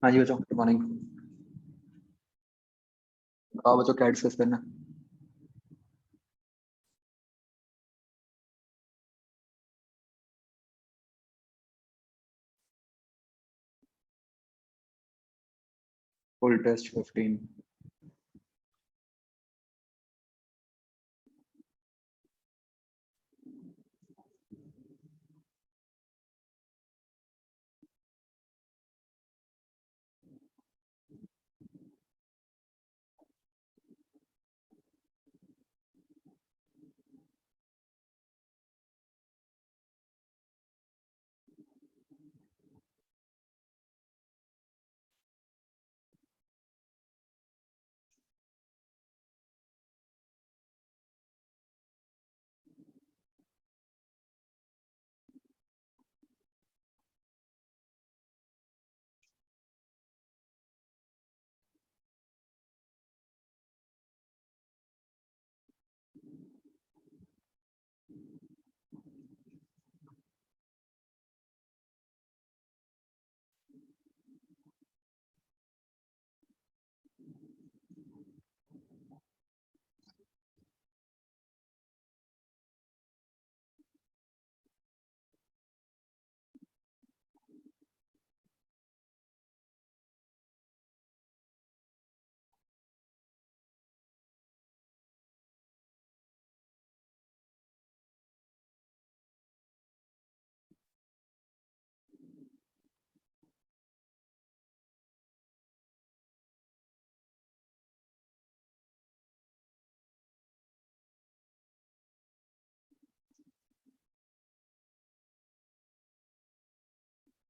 हाँ जी बच्चों, good morning. बताओ बच्चों, क्या डिस्कस करना है? Full test 15।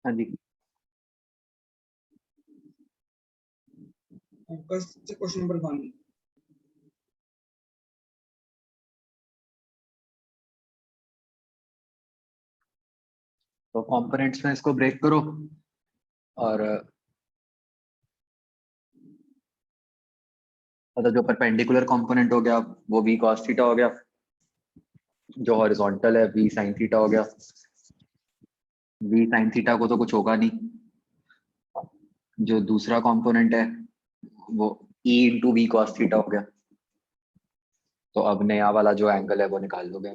हाँ जी। Question number 1। तो कंपोनेंट्स में इसको ब्रेक करो और मतलब जो परपेंडिकुलर कंपोनेंट हो गया वो v cos थीटा हो गया, जो हॉरिजॉन्टल है v sin थीटा हो गया। v sin थीटा को तो कुछ होगा नहीं। जो दूसरा कंपोनेंट है वो e into V cos theta हो गया। तो अब नया वाला जो एंगल है वो निकाल दोगे।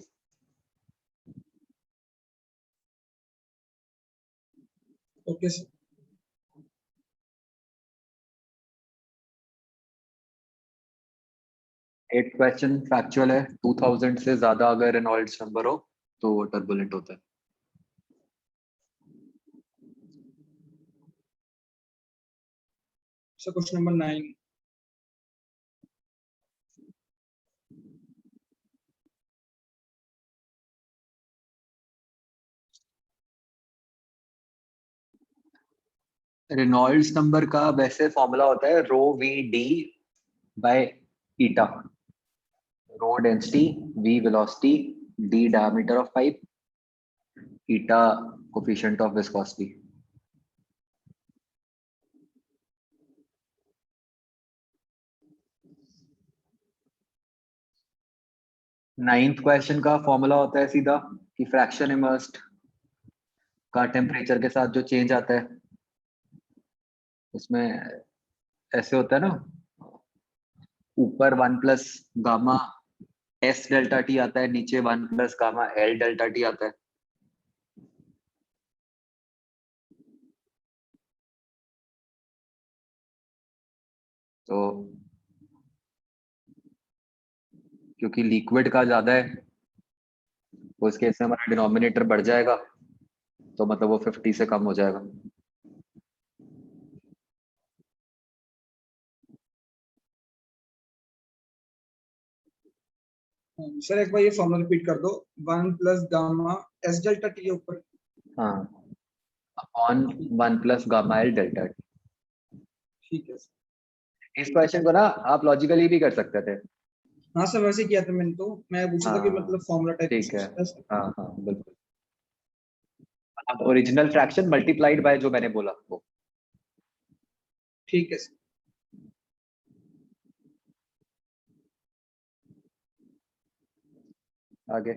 Okay sir. एक क्वेश्चन फैक्चुअल है, 2000 से ज्यादा अगर रेनॉल्ड्स नंबर हो तो वो टर्बुलेंट होता है। Sir question number 9। Reynolds number का वैसे फॉर्मूला होता है rho v d by eta. Rho density, v velocity, d diameter of pipe, eta coefficient of viscosity. Ninth question का फॉर्मूला होता है सीधा कि फ्रैक्शन इमर्स्ड का टेम्परेचर के साथ जो चेंज आता है उसमें ऐसे होता है ना, ऊपर 1 plus gamma S delta T आता है, नीचे 1 plus gamma L delta T आता है। तो क्योंकि लिक्विड का ज्यादा है तो इस केस में हमारा डिनोमिनेटर बढ़ जाएगा, तो मतलब वो 50 से कम हो जाएगा। सर एक बार ये फॉर्मूला रिपीट कर दो। 1 plus gamma S delta T ऊपर। हाँ, upon 1 plus gamma L delta T. ठीक है सर। इस क्वेश्चन को ना आप लॉजिकली भी कर सकते थे। हाँ सर, वैसे किया था मैंने, तो मैं पूछा था कि हाँ मतलब फॉर्मूला टाइप ठीक है। क्वेश्चन है सर। हाँ हाँ बिल्कुल। अब ओरिजिनल फ्रैक्शन मल्टीप्लाइड बाय जो मैंने बोला वो। ठीक है सर। आगे।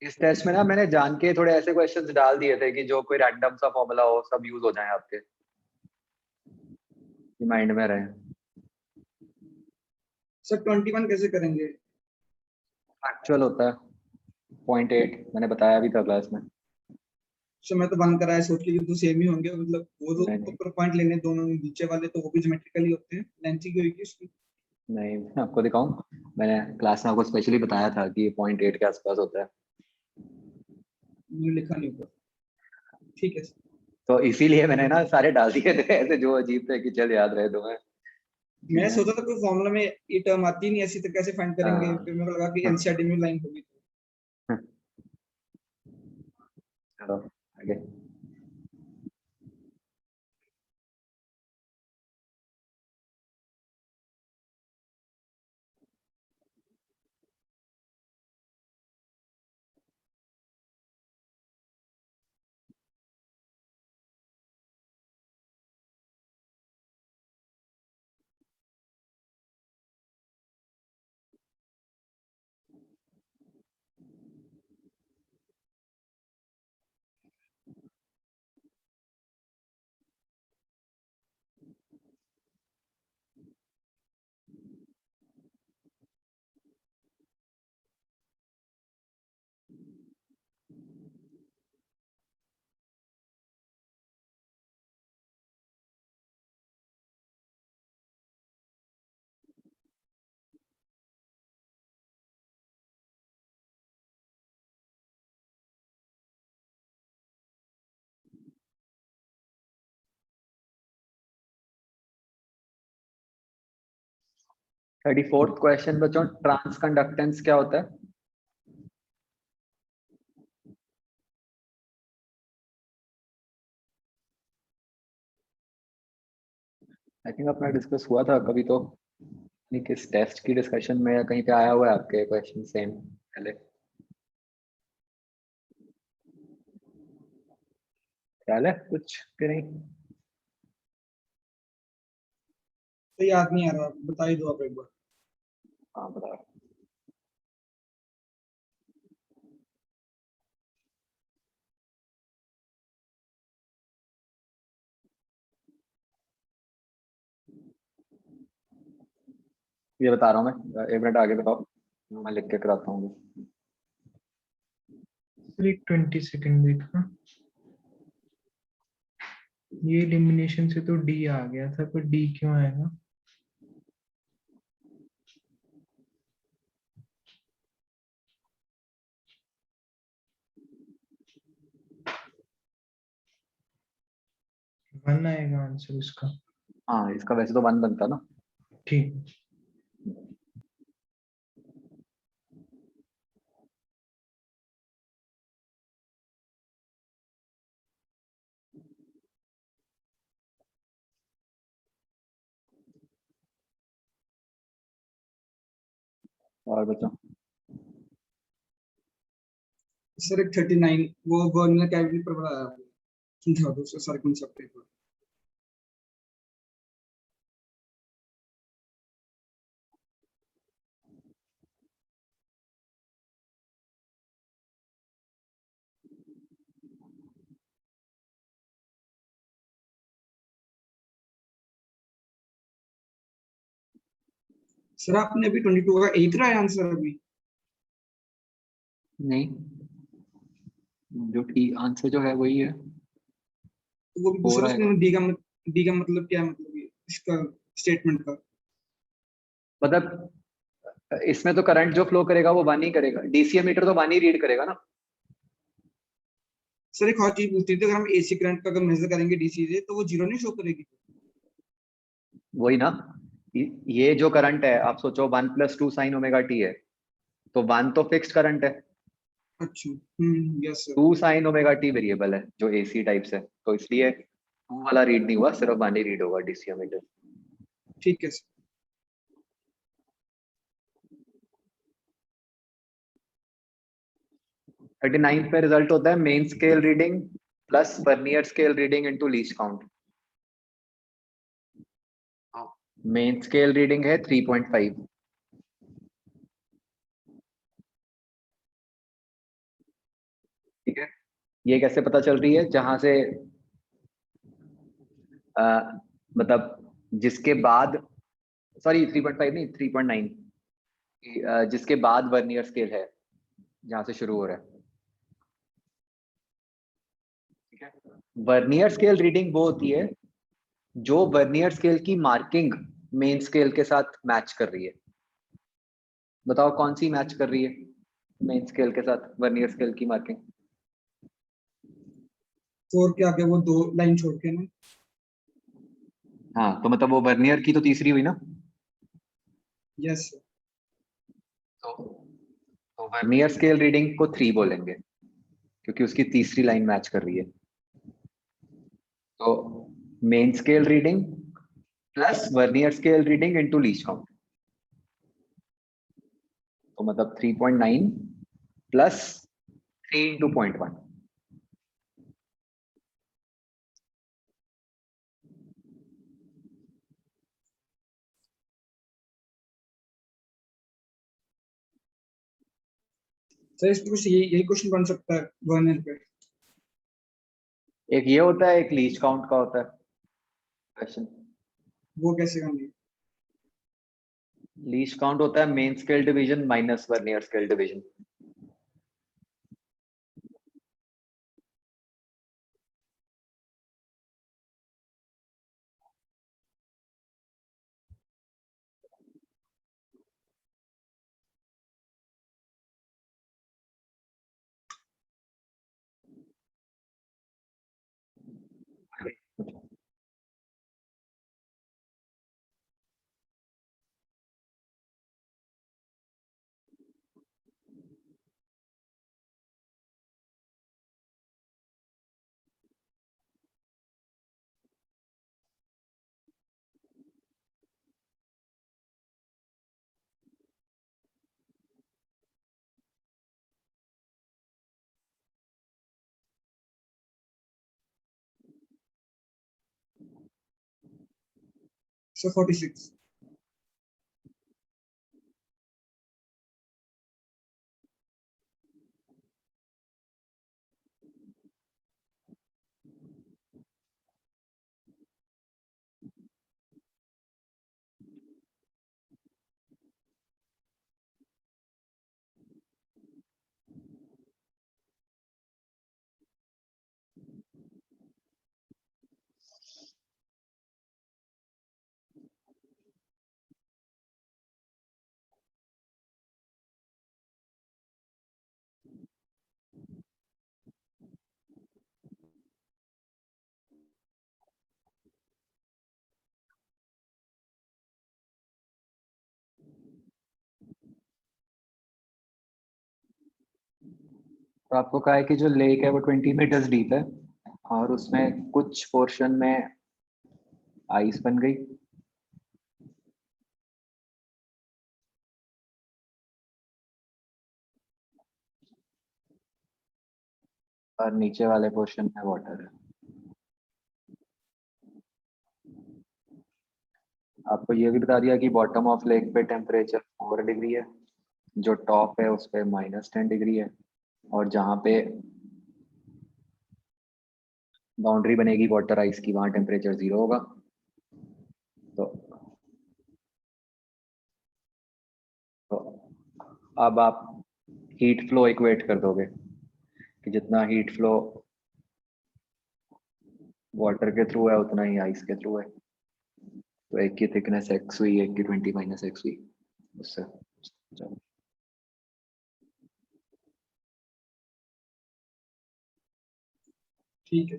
इस टेस्ट में ना मैंने जान के थोड़े ऐसे क्वेश्चंस डाल दिए थे कि जो कोई रैंडम सा फॉर्मूला हो सब यूज हो जाए आपके, माइंड में रहे। सर 21 कैसे करेंगे? एक्चुअल होता है 0.8, मैंने बताया भी था क्लास में। सर मैं तो वन कराया सोच के कि तो सेम ही होंगे, मतलब वो तो नहीं नहीं ऊपर पॉइंट लेने दोनों नीचे वाले तो वो भी ज्योमेट्रिकली होते हैं, लेंथ की होगी उसकी। नहीं, मैं आपको दिखाऊं, मैंने क्लास में आपको स्पेशली बताया था कि 0.8 के आसपास होता है। मैंने लिखा नहीं ऊपर। ठीक है सर। तो इसीलिए मैंने ना सारे डाल दिए थे ऐसे जो अजीब थे कि चल याद रहे तुम्हें। मैं सोचा था कोई फॉर्मूला में ये टर्म आती नहीं, ऐसी तो कैसे फाइंड करेंगे, हाँ फिर मेरे को लगा कि हाँ, एनसीईआरटी में लाइन होगी। चलो आगे। 34th क्वेश्चन बच्चों, ट्रांस कंडक्टेंस क्या होता है? आई थिंक अपना डिस्कस हुआ था कभी तो, नहीं किस टेस्ट की डिस्कशन में या कहीं पे आया हुआ है आपके क्वेश्चन सेम पहले, ख्याल है कुछ कि नहीं? तो याद नहीं आ रहा, बता ही दो आप एक बार। हाँ बताओ। ये बता रहा हूँ मैं, 1 मिनट आगे बताओ, मैं लिख के कराता हूँ। सर एक 20 सेकंड देखना, ये एलिमिनेशन से तो डी आ गया था, पर डी क्यों आएगा? वन आएगा आंसर इसका। हाँ इसका वैसे तो 1 बनता ना। ठीक। हाँ और बच्चों सर एक 39 वो वर्नियर कैविटी पर बनाया आपने, समझा दो उसका सारे कॉन्सेप्ट एक बार। सर आपने अभी 22 का एक रहा है आंसर अभी? नहीं, जो ठीक आंसर जो है वही है, तो वो भी हो सर रहा है। उसमें डी का मतलब क्या है, मतलब ये इसका स्टेटमेंट का? मतलब इसमें तो करंट जो फ्लो करेगा वो 1 ही करेगा, डीसीएम मीटर तो 1 ही रीड करेगा ना। सर एक और चीज पूछती थी, अगर हम एसी करंट का अगर मेजर करेंगे डीसी से तो वो जीरो नहीं शो करेगी? वही ना, ये जो करंट है आप सोचो 1 + 2 sin ओमेगा टी है, तो 1 तो फिक्स्ड करंट है, अच्छा, yes sir. 2 sin omega T variable है जो एसी टाइप से, तो इसलिए 2 वाला रीड नहीं हुआ, सिर्फ 1 ही रीड होगा डीसीएम मीटर। ठीक है सर। 39 पे रिजल्ट होता है main scale reading plus vernier scale reading into least count. Main scale reading है 3.5, ये कैसे पता चल रही है? जहां से मतलब जिसके बाद, सॉरी 3.5 नहीं 3.9, जिसके बाद वर्नियर स्केल है, जहां से शुरू हो रहा है। ठीक है, वर्नियर स्केल रीडिंग वो होती है जो वर्नियर स्केल की मार्किंग मेन स्केल के साथ मैच कर रही है। बताओ कौन सी मैच कर रही है मेन स्केल के साथ वर्नियर स्केल की मार्किंग? 4 के आगे वो 2 लाइन छोड़ के ना। हाँ, तो मतलब वो वर्नियर की तो तीसरी हुई ना। यस। तो वर्नियर स्केल रीडिंग को 3 बोलेंगे क्योंकि उसकी तीसरी लाइन मैच कर रही है। तो main scale reading plus vernier scale reading into least count, तो मतलब 3.9 प्लस 3 इंटू 0.1। सर इस कुछ यही क्वेश्चन बन सकता है वर्नियर पे। एक ये होता है, एक लीस्ट काउंट का होता है क्वेश्चन। वो कैसे करनी है? लीस्ट काउंट होता है main scale division minus vernier scale division. Sir 46। तो आपको कहा है कि जो लेक है वो 20 मीटर्स डीप है और उसमें कुछ पोर्शन में आइस बन गई और नीचे वाले पोर्शन में वाटर है। आपको ये भी बता दिया कि बॉटम ऑफ लेक पे टेम्परेचर 4 डिग्री है, जो टॉप है उस पे -10 डिग्री है, और जहाँ पे बाउंड्री बनेगी वाटर आइस की वहाँ टेम्परेचर 0 होगा। तो, तो अब आप हीट फ्लो इक्वेट कर दोगे कि जितना हीट फ्लो वाटर के थ्रू है उतना ही आइस के थ्रू है। तो एक की थिकनेस x हुई, एक की 20 - x हुई उससे। चलो। ठीक है।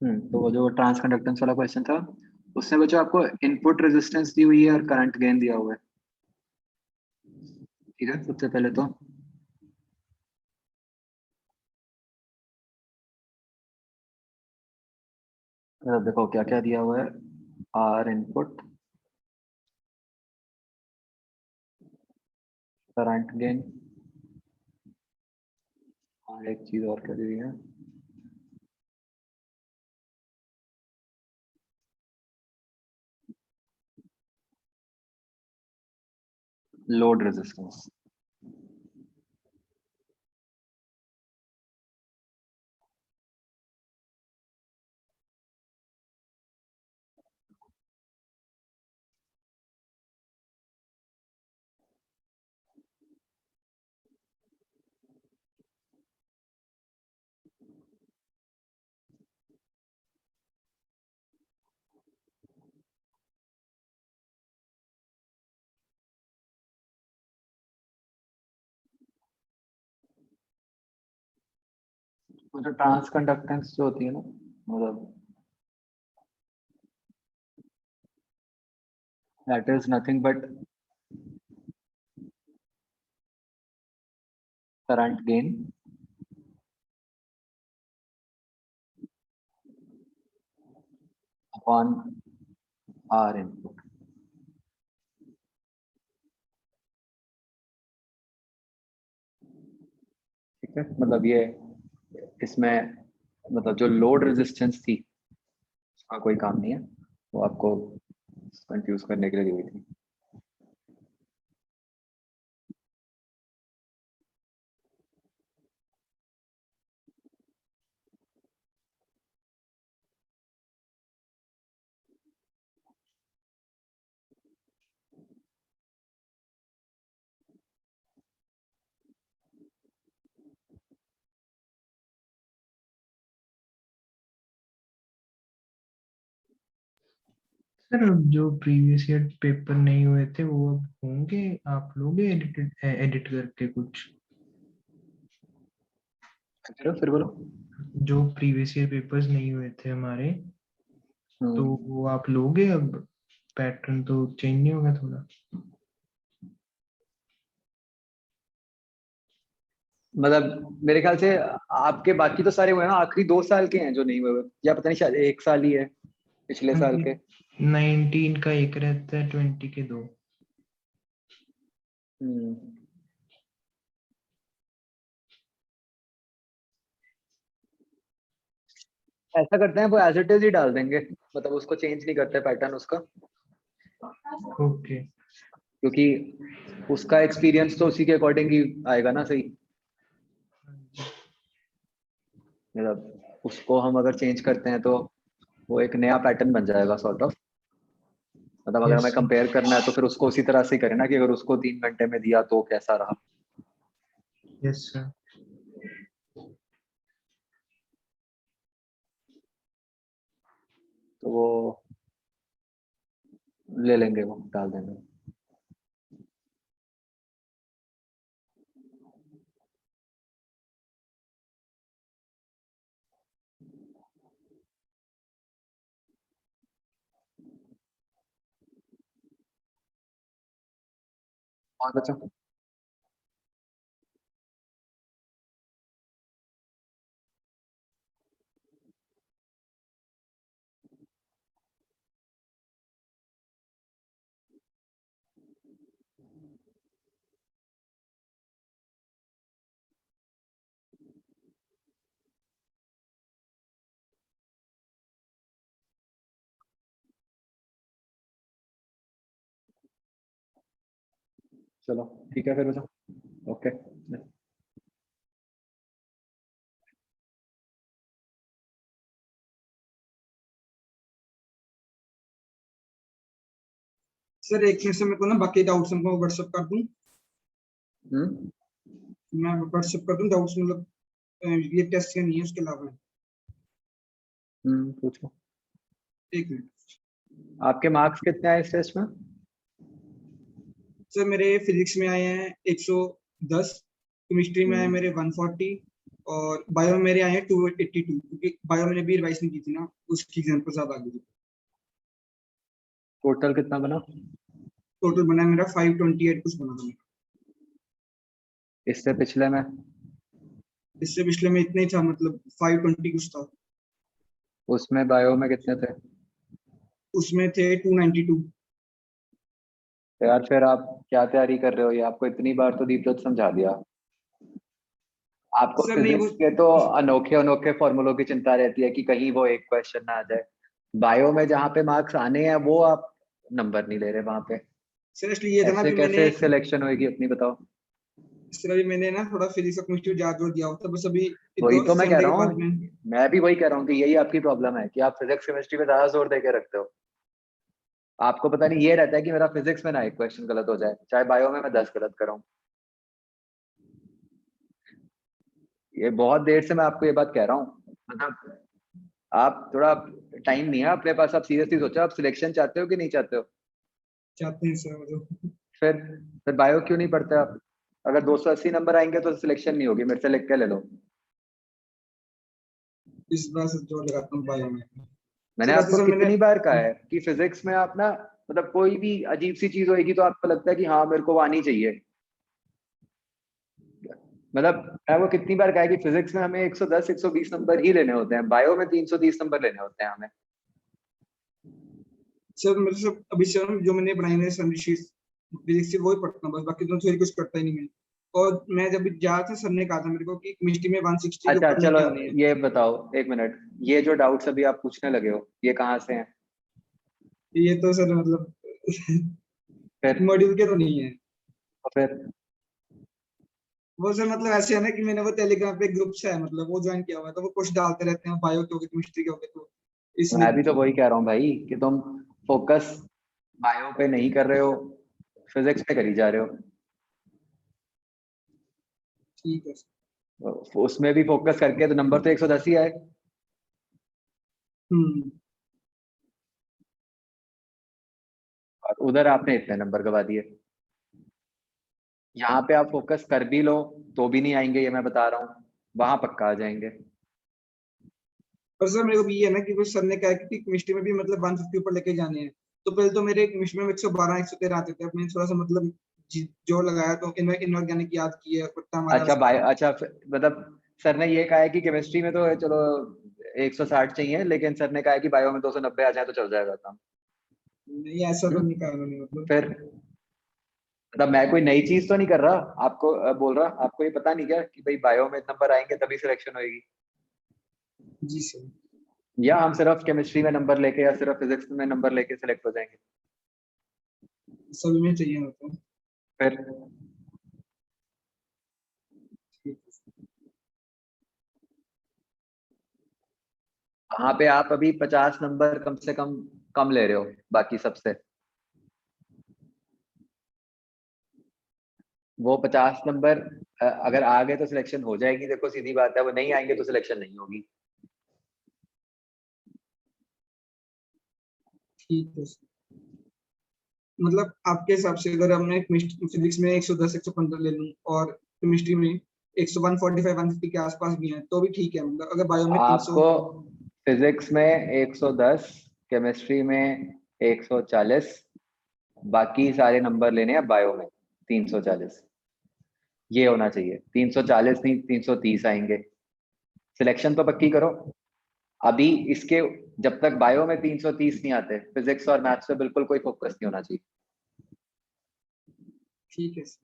तो वो जो ट्रांस कंडक्टेंस वाला क्वेश्चन था उसमें बच्चों आपको इनपुट रेजिस्टेंस दी हुई है और करंट गेन दिया हुआ है। ठीक है, सबसे पहले तो देखो क्या क्या दिया हुआ है। आर इनपुट, करंट गेन, और एक चीज और क्या दी हुई है, लोड रेजिस्टेंस। तो ट्रांस कंडक्टेंस जो होती है ना, मतलब that is nothing but current gain upon R input. ठीक है, मतलब ये इसमें मतलब जो लोड रेजिस्टेंस थी उसका कोई काम नहीं है, वो आपको कंफ्यूज करने के लिए दी हुई थी। सर अब जो प्रीवियस ईयर पेपर नहीं हुए थे वो अब होंगे, आप लोगे एडिट करके कुछ? फिर बोलो। जो प्रीवियस ईयर पेपर्स नहीं हुए थे हमारे, तो हम्म, वो आप लोगे अब? पैटर्न तो चेंज नहीं होगा थोड़ा? मतलब मेरे ख्याल से आपके बाकी तो सारे हुए हैं ना, आखिरी 2 साल के हैं जो नहीं हुए हुए, या पता नहीं शायद 1 साल ही है पिछले साल के। 19 का एक रहता है, 20 के 2। हम्म, ऐसा करते हैं वो एज इट इज ही डाल देंगे, मतलब उसको चेंज नहीं करते पैटर्न उसका, ओके। क्योंकि उसका एक्सपीरियंस तो उसी के अकॉर्डिंग ही आएगा ना, सही। मतलब उसको हम अगर चेंज करते हैं तो वो एक नया पैटर्न बन जाएगा सॉर्ट ऑफ। मतलब अगर यस हमें सर। कंपेयर करना है तो फिर उसको उसी तरह से ही करें ना, कि अगर उसको 3 घंटे में दिया तो कैसा रहा। Yes sir. तो वो ले लेंगे, वो डाल देंगे। और बच्चा, चलो ठीक है फिर बच्चा, ओके। सर एक मिनट से मेरे को ना बाकी डाउट्स मैं व्हाट्सएप कर दूं। हम्म, मैं व्हाट्सएप कर दूं डाउट्स, मतलब ये टेस्ट के नहीं है उसके अलावा। पूछो। एक मिनट। आपके मार्क्स कितने आए इस टेस्ट में? सर मेरे फिजिक्स में आए हैं 110, केमिस्ट्री में आए हम्म, मेरे 140, और बायो में मेरे आए हैं 282, क्योंकि बायो मैंने भी रिवाइज नहीं की थी ना, उसकी एग्जाम्पल ज्यादा आ गई थी। टोटल कितना बना? टोटल बना मेरा 528 कुछ बना था। इससे पिछले में? इससे पिछले में इतना ही था, मतलब 520 कुछ था। उसमें बायो में कितने थे? उसमें थे 292। तो यार फिर आप क्या तैयारी कर रहे हो? ये आपको इतनी बार तो दीपदत्त समझा दिया। आपको सर नहीं वो, फिजिक्स के तो अनोखे अनोखे फॉर्मूलों की चिंता रहती है कि कहीं वो एक क्वेश्चन ना आ जाए। बायो में जहाँ पे मार्क्स आने हैं वो आप नंबर नहीं ले रहे वहां पे। सर इसलिए ये था ना, ऐसे अभी मैंने, कैसे सिलेक्शन होगी अपनी, बताओ। सर अभी मैंने ना थोड़ा फिजिक्स और केमिस्ट्री याद जोड़ दिया होता, बस अभी वही दो तो मैं कह संडे रहा के बाद में। हूँ, मैं भी वही कह रहा हूँ कि यही आपकी प्रॉब्लम है कि आप फिजिक्स केमिस्ट्री पे ज्यादा जोर दे के रखते हो। आपको पता नहीं ये रहता है कि मेरा फिजिक्स में ना एक क्वेश्चन गलत हो जाए, चाहे बायो में मैं 10 गलत कराऊं। ये बहुत देर से मैं आपको ये बात कह रहा हूँ, मतलब आप थोड़ा, टाइम नहीं है अपने पास, आप सीरियसली सोचो, आप सिलेक्शन चाहते हो कि नहीं चाहते हो? चाहते हैं सर मतलब। फिर फिर बायो क्यों नहीं पढ़ते आप? अगर 280 नंबर आएंगे तो सिलेक्शन नहीं होगी, मेरे से लिख के ले लो। इस बार से जोर लगाता हूँ बायो में। मैंने सर वैसे आपको सर मैंने, कितनी बार कहा है कि फिजिक्स में आप ना, मतलब कोई भी अजीब सी चीज होगी तो आपको लगता है कि हाँ मेरे को वो आनी चाहिए। मतलब मैं वो कितनी बार कहा है कि फिजिक्स में हमें 110 120 नंबर ही लेने होते हैं, बायो में 330 नंबर लेने होते हैं हमें। सर मेरे से अभी सर जो मैंने बनाई है शीट फिजिक्स से वही पढ़ता हूँ बस, बाकी तो थ्योरी कुछ करता ही नहीं मैं। और मैं जब जा था, सर ने कहा था मेरे को कि केमिस्ट्री में 160 के अच्छा ऊपर चलो, लेके आने हैं। ये बताओ एक मिनट, ये जो डाउट्स अभी आप पूछने लगे हो ये कहाँ से हैं? ये तो सर मतलब फिर मॉड्यूल के तो नहीं है। फिर वो सर मतलब ऐसे है ना कि मैंने वो टेलीग्राम पे ग्रुप से है, मतलब वो ज्वाइन किया हुआ है, तो वो कुछ डालते रहते हैं, बायो के हो गए, केमिस्ट्री के हो गए, तो इसलिए मैं भी तो पूछा। वही कह रहा हूँ भाई कि तुम फोकस बायो पे नहीं कर रहे हो, फिजिक्स पे करी जा रहे हो। ठीक है सर। उसमें भी फोकस करके तो नंबर तो 110 ही आए। हम्म। और उधर आपने इतने नंबर गवा दिए। यहाँ पे आप फोकस कर भी लो तो भी नहीं आएंगे, ये मैं बता रहा हूँ, वहां पक्का आ जाएंगे। और सर मेरे को भी ये है ना कि कुछ सर ने कहा है कि केमिस्ट्री में भी मतलब 150 ऊपर लेके जाने हैं। तो पहले तो मेरे केमिस्ट्री में 112 113 आते थे, अब मैंने थोड़ा सा मतलब जोर लगाया, तो इनऑर्गेनिक याद की है, कुत्ता हमारा अच्छा रास्ता। अच्छा मतलब सर ने ये कहा है कि केमिस्ट्री में तो चलो 160 चाहिए, लेकिन सर ने कहा है कि बायो में 290 आ जाए तो चल जाएगा काम। नहीं ऐसा तो हम्म? नहीं कहा उन्होंने मतलब। फिर मतलब मैं कोई नई चीज तो नहीं कर रहा आपको, बोल रहा, आपको ये पता नहीं क्या कि भाई बायो में नंबर आएंगे तभी सिलेक्शन होगी? जी सर। या हम सिर्फ केमिस्ट्री में नंबर लेके या सिर्फ फिजिक्स में नंबर लेके सिलेक्ट हो जाएंगे? सभी में चाहिए मतलब। फिर ठीक है। वहां पे आप अभी 50 नंबर कम से कम कम ले रहे हो बाकी सबसे। वो 50 नंबर अगर आ गए तो सिलेक्शन हो जाएगी, देखो सीधी बात है, वो नहीं आएंगे तो सिलेक्शन नहीं होगी। ठीक है सर। मतलब आपके हिसाब से अगर हमने फिजिक्स में 110 115 ले लूं, और केमिस्ट्री में 100 145 150 के आसपास भी हैं तो भी ठीक है, मतलब अगर बायो में 300। आपको फिजिक्स में 110, केमिस्ट्री में 140, बाकी सारे नंबर लेने हैं बायो में 340। ये होना चाहिए, 340 नहीं 330 आएंगे। सिलेक्शन तो पक्की करो अभी इसके। जब तक बायो में 330 नहीं आते, फिजिक्स और मैथ्स पे बिल्कुल कोई फोकस नहीं होना चाहिए। ठीक है सर।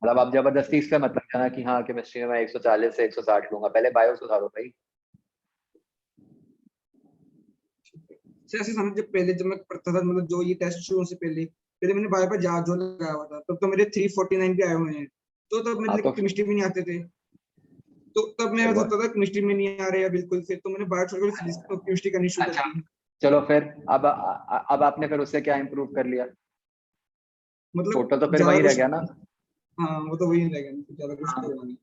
मतलब आप जबरदस्ती इस पे मत लग जाना कि हाँ केमिस्ट्री में मैं 140 से 160 लूंगा, पहले बायो सुधारो भाई। सर ऐसे समझ, जब मैं पढ़ता था, मतलब जो ये टेस्ट शुरू होने से पहले पहले मैंने बायो पर जहाज जो लगाया हुआ था, तब तो मेरे 349 भी आए हुए हैं। तो तब हाँ मेरे को तो केमिस्ट्री भी नहीं आते थे। तो तब मैं वो, सोचता था केमिस्ट्री में नहीं आ रहे हैं बिल्कुल, फिर तो मैंने बायो छोड़कर फिजिक्स केमिस्ट्री करनी शुरू कर अच्छा दी। चलो फिर अब आपने फिर उससे क्या इम्प्रूव कर लिया? मतलब टोटल तो फिर ज्यादा वही रह कुछ, गया ना। हाँ वो तो वही रहेगा, ज्यादा कुछ तो हाँ। होगा नहीं।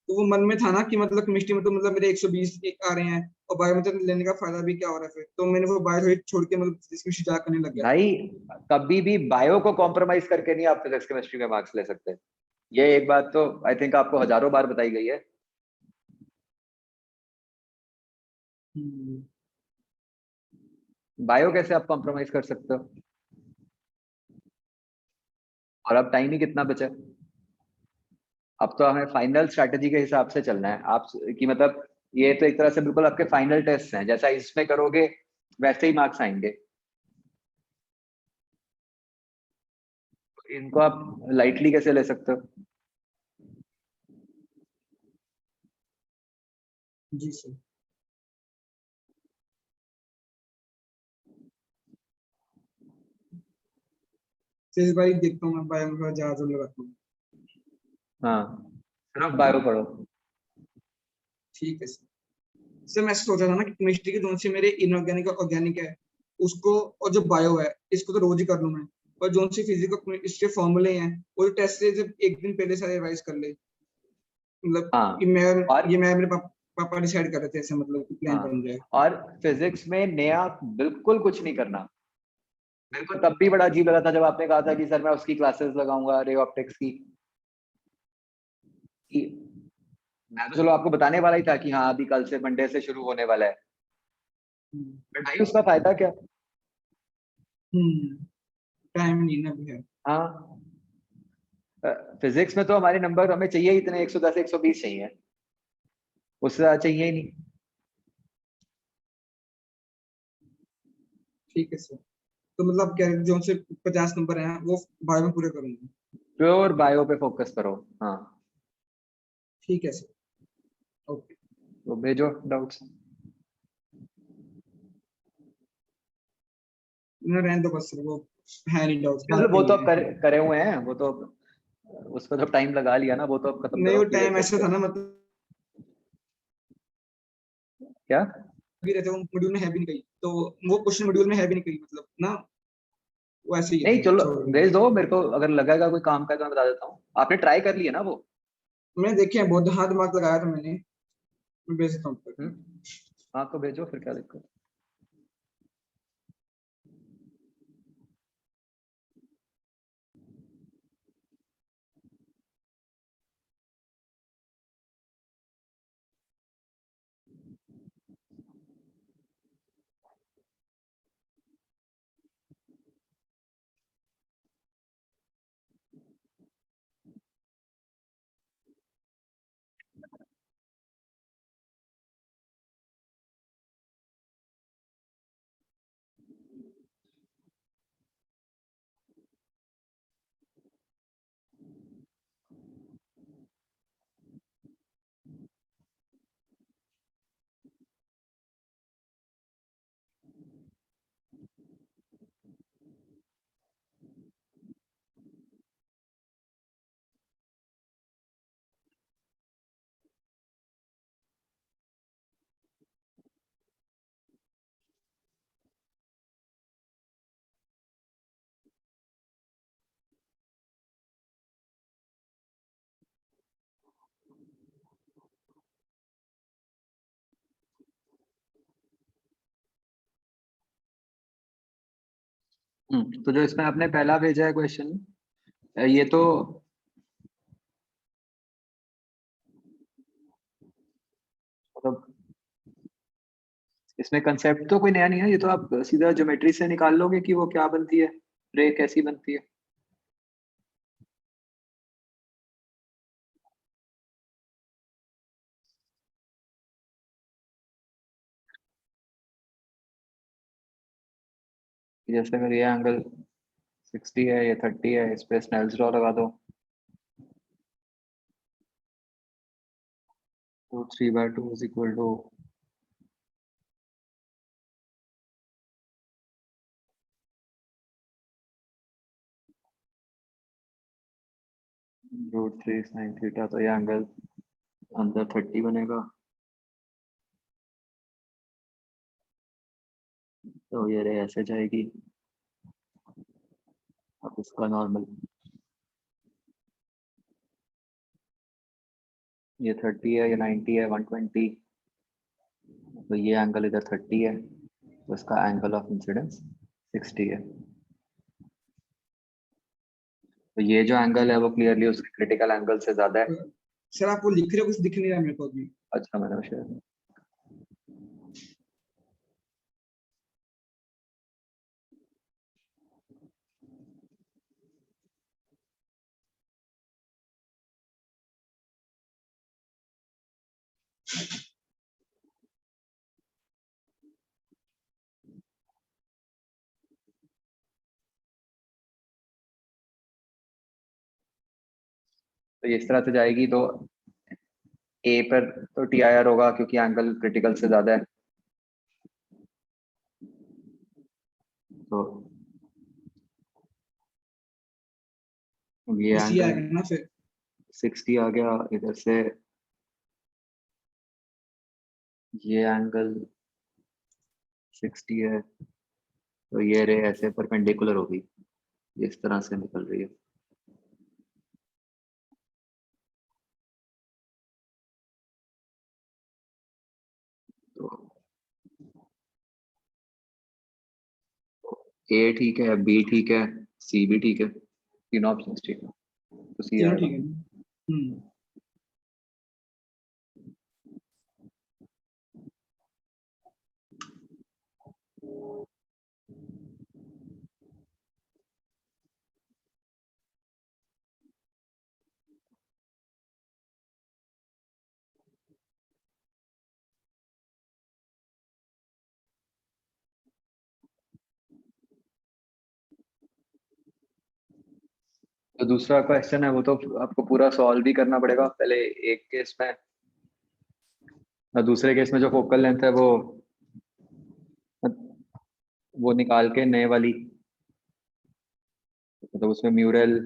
तो वो मन में था ना कि मतलब केमिस्ट्री में तो मतलब मेरे 120 एक आ रहे हैं, और बायो में तो लेने का फायदा भी क्या हो रहा है, फिर तो मैंने वो बायो छोड़ के मतलब फिजिक्स केमिस्ट्री ज्यादा करने लग गया था। भाई कभी भी बायो को कॉम्प्रोमाइज करके नहीं आप फिजिक्स केमिस्ट्री में मार्क्स ले सकते। ये एक बात तो आई थिंक आपको हजारों बार बताई गई है। हम्म, बायो कैसे आप कॉम्प्रोमाइज कर सकते हो? और अब टाइम ही कितना बचा है? अब तो हमें फाइनल स्ट्रैटेजी के हिसाब से चलना है। आप कि मतलब ये तो एक तरह से बिल्कुल आपके फाइनल टेस्ट हैं, जैसा इसमें करोगे वैसे ही मार्क्स आएंगे। इनको आप लाइटली कैसे ले सकते हो? जी सर। तो इस बार ही देखता हूँ मैं बायो में थोड़ा ज्यादा जोर लगाता हूँ। हाँ, सिर्फ बायो पढ़ो। ठीक है सर। सर मैं सोच रहा था ना कि केमिस्ट्री के दोनों से मेरे इनऑर्गेनिक और ऑर्गेनिक है, उसको, और जो बायो है इसको तो रोज ही कर लूं मैं। और जो सी फिजिक्स और इसके फॉर्मूले हैं वो टेस्ट से जब एक दिन पहले सारे रिवाइज कर ले, मतलब हाँ ये और मैं मेरे पापा डिसाइड कर रहे थे ऐसे, मतलब प्लान बन हाँ जाए। और फिजिक्स में नया बिल्कुल कुछ नहीं करना। मेरे को तब भी बड़ा अजीब लगा था जब आपने कहा था कि सर मैं उसकी क्लासेस लगाऊंगा रे ऑप्टिक्स की। मैं तो चलो आपको बताने वाला ही था कि हाँ अभी कल से मंडे से शुरू होने वाला है, बट भाई उसका फायदा क्या? टाइम नहीं ना अभी है। हाँ, फिजिक्स में तो हमारे नंबर हमें चाहिए ही इतने, 110 120 चाहिए, उससे ज्यादा चाहिए ही नहीं। ठीक है सर। तो मतलब क्या जो से 50 नंबर हैं वो बायो में पूरे करूंगा। प्योर बायो पे फोकस करो। हाँ, ठीक है सर। ओके। तो भेजो डाउट्स। रहने दो बस सर, वो है नहीं डाउट्स, चलो बात वो नहीं तो अब है। करे हुए हैं वो तो, उसको तो टाइम लगा लिया ना, वो तो अब खत्म नहीं करो वो क्लियर टाइम ऐसा करके। था ना, मतलब क्या? भी रहते वो मॉड्यूल में है भी नहीं कहीं, तो वो क्वेश्चन मॉड्यूल में है भी नहीं कहीं, मतलब ना, वो ऐसे ही नहीं है, चलो छोड़ दो। भेज दो मेरे को, अगर लगेगा कोई काम का तो मैं बता देता हूँ। आपने ट्राई कर लिया ना वो? मैंने देखे हैं बहुत, हाथ दिमाग लगाया था मैंने, मैं भेज देता हूँ आपको। हाँ तो भेजो फिर, क्या दिक्कत? तो जो इसमें आपने पहला भेजा है क्वेश्चन, ये तो मतलब इसमें कंसेप्ट तो कोई नया नहीं है, ये तो आप सीधा ज्योमेट्री से निकाल लोगे कि वो क्या बनती है, रे कैसी बनती है। जैसे अगर ये एंगल 60 है, ये 30 है, इस पे स्नेल्स लॉ लगा दो, तो 3/2 इज इक्वल टू √3 sin θ, तो ये एंगल अंदर 30 बनेगा, तो ये रे ऐसे जाएगी। अब इसका नॉर्मल, ये 30 है, ये 90 है, 120, तो ये एंगल इधर 30 है, तो इसका एंगल ऑफ इंसिडेंस 60 है। तो ये जो एंगल है वो क्लियरली उसके क्रिटिकल एंगल से ज्यादा है। सर आप वो लिख रहे हो, कुछ दिख नहीं रहा मेरे को अभी। अच्छा मैंने शेयर, तो ये इस तरह से जाएगी तो ए पर तो टी आई आर होगा क्योंकि एंगल क्रिटिकल से ज्यादा है। तो ये इसी एंगल आएगा ना फिर। 60 आ गया इधर से, ये एंगल 60 है, तो ये रे ऐसे परपेंडिकुलर होगी, ये इस तरह से निकल रही है। तो ए ठीक है, बी ठीक है, सी भी ठीक है, तीनों ऑप्शन ठीक है, तो सी तीनों आएगा। ठीक है ना। तो दूसरा क्वेश्चन है वो तो आपको पूरा सॉल्व भी करना पड़ेगा पहले एक केस में, और दूसरे केस में जो फोकल लेंथ है वो निकाल के नए वाली, तो उसमें म्यूरल,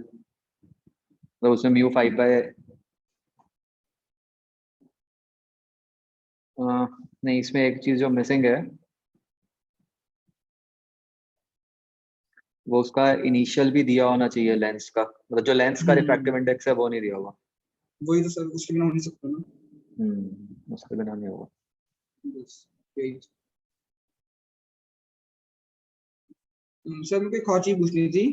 तो उसमें म्यू 5/, नहीं इसमें एक चीज जो मिसिंग है वो उसका इनिशियल भी दिया होना चाहिए लेंस का, मतलब जो लेंस का रिफ्रैक्टिव इंडेक्स है वो नहीं दिया हुआ। वही तो सर, उसके बिना हो नहीं सकता ना। उसके बिना नहीं होगा। बस यही। सर मेरे को एक और चीज पूछनी थी।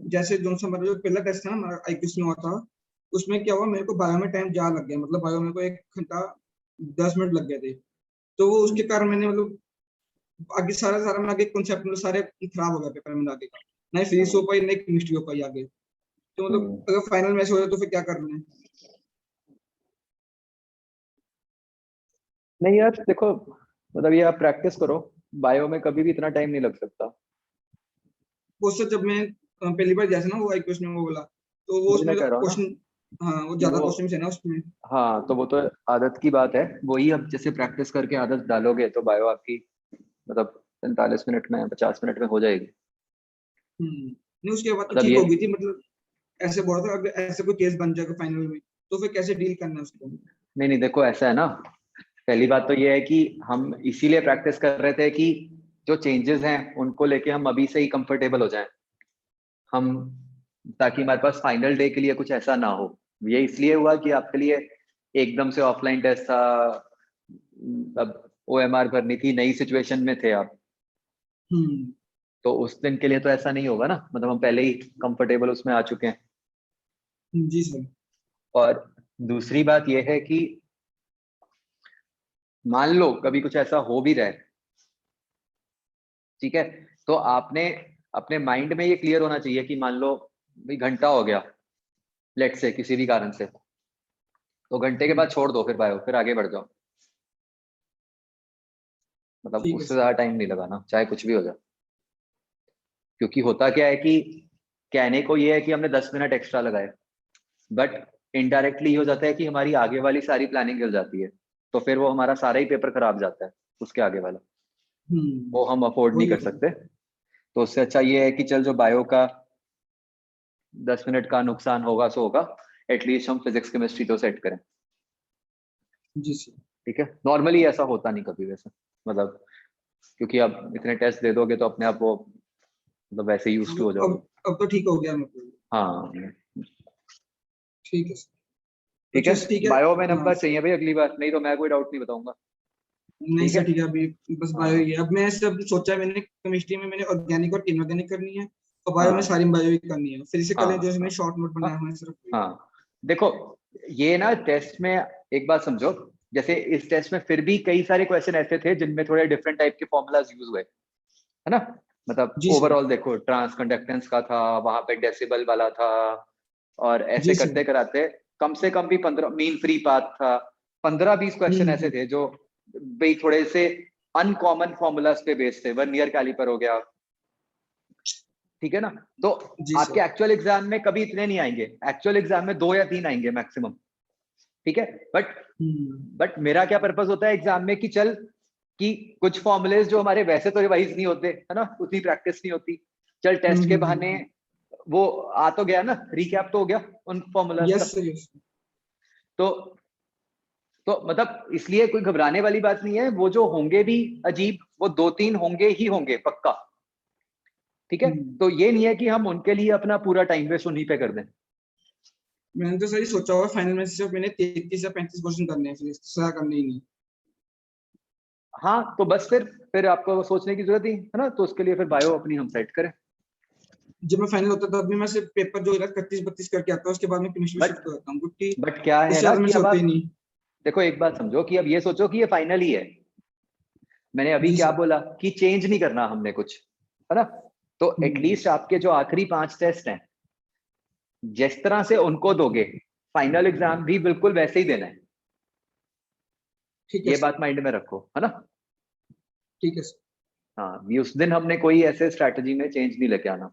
जैसे जो सा हमारा जो पहला टेस्ट था ना, हमारा आईक्यूएस में हुआ था, उसमें क्या हुआ, मेरे को बायो में टाइम ज्यादा लग गया, मतलब बायो मेरे को 1 घंटा 10 मिनट लग गए थे। तो वो उसके कारण मैंने मतलब आगे सारा सारा मैं आगे कॉन्सेप्ट मतलब सारे खराब हो गया पेपर में आगे का, ना फिजिक्स हो पाई ना केमिस्ट्री हो पाई आगे। तो मतलब अगर फाइनल में ऐसे हो जाए तो फिर क्या करना है? नहीं यार देखो, मतलब ये आप प्रैक्टिस करो, बायो में कभी भी इतना टाइम नहीं लग सकता। वो सर जब मैं पहली बार जैसे ना वो आईक्यूएस में वो बोला, तो वो वही उसमें मैं कह रहा हूँ ना क्वेश्चन, हाँ वो कि ज्यादा वो, क्वेश्चन है ना उसमें। हाँ तो वो तो आदत की बात है, वही अब जैसे प्रैक्टिस करके आदत डालोगे तो बायो आपकी मतलब 45 मिनट में 50 मिनट में हो जाएगी। नहीं उसके बाद तो मतलब ठीक ये, हो गई थी, मतलब ऐसे बोला था अगर ऐसे कोई केस बन जाएगा फाइनल में, तो फिर कैसे डील करना है उसको? नहीं नहीं देखो ऐसा है ना, पहली बात तो ये है कि हम इसीलिए प्रैक्टिस कर रहे थे कि जो चेंजेस हैं उनको लेके हम अभी से ही कंफर्टेबल हो जाएं हम, ताकि हमारे पास फाइनल डे के लिए कुछ ऐसा ना हो। ये इसलिए हुआ कि आपके लिए एकदम से ऑफलाइन टेस्ट था, अब ओएमआर भरनी थी, नई सिचुएशन में थे आप, हम्म। तो उस दिन के लिए तो ऐसा नहीं होगा ना, मतलब हम पहले ही कंफर्टेबल उसमें आ चुके हैं। जी सर। और दूसरी बात यह है कि मान लो कभी कुछ ऐसा हो भी जाए, ठीक है, तो आपने अपने माइंड में ये क्लियर होना चाहिए कि मान लो भाई घंटा हो गया लेट से किसी भी कारण से, तो घंटे के बाद छोड़ दो फिर बायो, फिर आगे बढ़ जाओ, मतलब ठीक है उससे सर। ज्यादा टाइम नहीं लगाना चाहे कुछ भी हो जाए। क्योंकि होता क्या है कि कहने को ये है कि हमने 10 मिनट एक्स्ट्रा लगाए, बट इनडायरेक्टली ये हो जाता है कि हमारी आगे वाली सारी प्लानिंग गिर जाती है, तो फिर वो हमारा सारा ही पेपर खराब जाता है, उसके आगे वाला वो हम अफोर्ड नहीं वही कर है। सकते। तो उससे अच्छा ये है कि चल जो बायो का 10 मिनट का नुकसान होगा सो होगा, एटलीस्ट हम फिजिक्स केमिस्ट्री तो सेट करें। जी सर। ठीक है, नॉर्मली ऐसा होता नहीं कभी वैसे, मतलब क्योंकि आप इतने टेस्ट दे दोगे तो अपने आप वो मतलब वैसे यूज टू हो जाओगे। अब तो ठीक हो गया मतलब। हाँ ठीक है सर। तो ठीक है, चलो ठीक है। बायो में हाँ नंबर चाहिए भाई अगली बार, नहीं तो मैं कोई डाउट नहीं बताऊंगा। नहीं ठीक है, सर ठीक है, अभी बस बायो हाँ ही है। अब मैं सब सोचा है मैंने, केमिस्ट्री में मैंने ऑर्गेनिक और इनऑर्गेनिक करनी है, और बायो में हाँ सारी बायो भी करनी है, फिजिकल है हाँ जैसे मैं हाँ शॉर्ट नोट बनाया हुआ है सिर्फ। हाँ। देखो ये ना टेस्ट में एक बात समझो, जैसे इस टेस्ट में फिर भी कई सारे क्वेश्चन ऐसे थे जिनमें थोड़े डिफरेंट टाइप के फॉर्मूलाज यूज हुए, है ना। मतलब जी सर। ओवरऑल देखो ट्रांस कंडक्टेंस का था, वहां पे डेसिबल वाला था, और ऐसे जी सर। करते कराते कम से कम भी 15 मीन फ्री पाथ था, 15-20 क्वेश्चन ऐसे हम्म। थे जो भाई थोड़े से अनकॉमन फॉर्मूलाज पे बेस्ड थे। वर्नियर कैलिपर हो गया, ठीक है ना। तो जी आपके सर। एक्चुअल एग्जाम में कभी इतने नहीं आएंगे, एक्चुअल एग्जाम में 2 या 3 आएंगे मैक्सिमम, ठीक है। बट हम्म। मेरा क्या पर्पस होता है एग्जाम में कि चल कि कुछ फॉर्मुलेज जो हमारे वैसे तो रिवाइज नहीं होते, है ना, उतनी प्रैक्टिस नहीं होती, चल टेस्ट के बहाने वो आ तो गया ना, रिकैप तो हो गया उन फॉर्मूलाज का। Yes sir, yes. तो मतलब इसलिए कोई घबराने वाली बात नहीं है, वो जो होंगे भी अजीब वो 2-3 होंगे ही होंगे पक्का, ठीक है। तो ये नहीं है कि हम उनके लिए अपना पूरा टाइम वेस्ट उन्हीं पे कर दें। मैंने तो सही सोचा हुआ, फाइनल में सिर्फ मैंने 33 या 35 क्वेश्चन करने हैं, फिर इससे ज्यादा करने ही नहीं। हाँ तो बस फिर आपको सोचने की जरूरत ही है ना, तो उसके लिए फिर बायो अपनी हम सेट करें। जब मैं फाइनल होता है तब भी मैं सिर्फ पेपर जो 31-32 करके आता हूँ, उसके बाद में केमिस्ट्री बट शिफ्ट करता हूँ, क्योंकि क्या है उससे ना ज्यादा मेरे कि से अब होते ही आप नहीं। देखो एक बात समझो कि अब ये सोचो कि ये फाइनल ही है, मैंने अभी जी क्या सर। बोला कि चेंज नहीं करना हमने कुछ, है ना। तो एटलीस्ट आपके जो आखिरी 5 टेस्ट हैं जिस तरह से उनको दोगे, फाइनल एग्जाम भी बिल्कुल वैसे ही देना है, ठीक है ये सर। बात माइंड में रखो, है ना। ठीक है सर। हाँ ये उस दिन हमने कोई ऐसे स्ट्रैटेजी में चेंज नहीं लेके आना।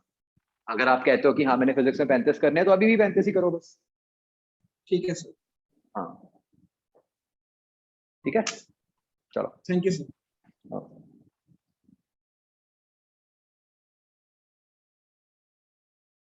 अगर आप कहते हो कि हाँ मैंने फिजिक्स में 35 करने हैं तो अभी भी 35 ही करो बस। ठीक है सर। हाँ ठीक है, चलो। Thank you sir. हाँ।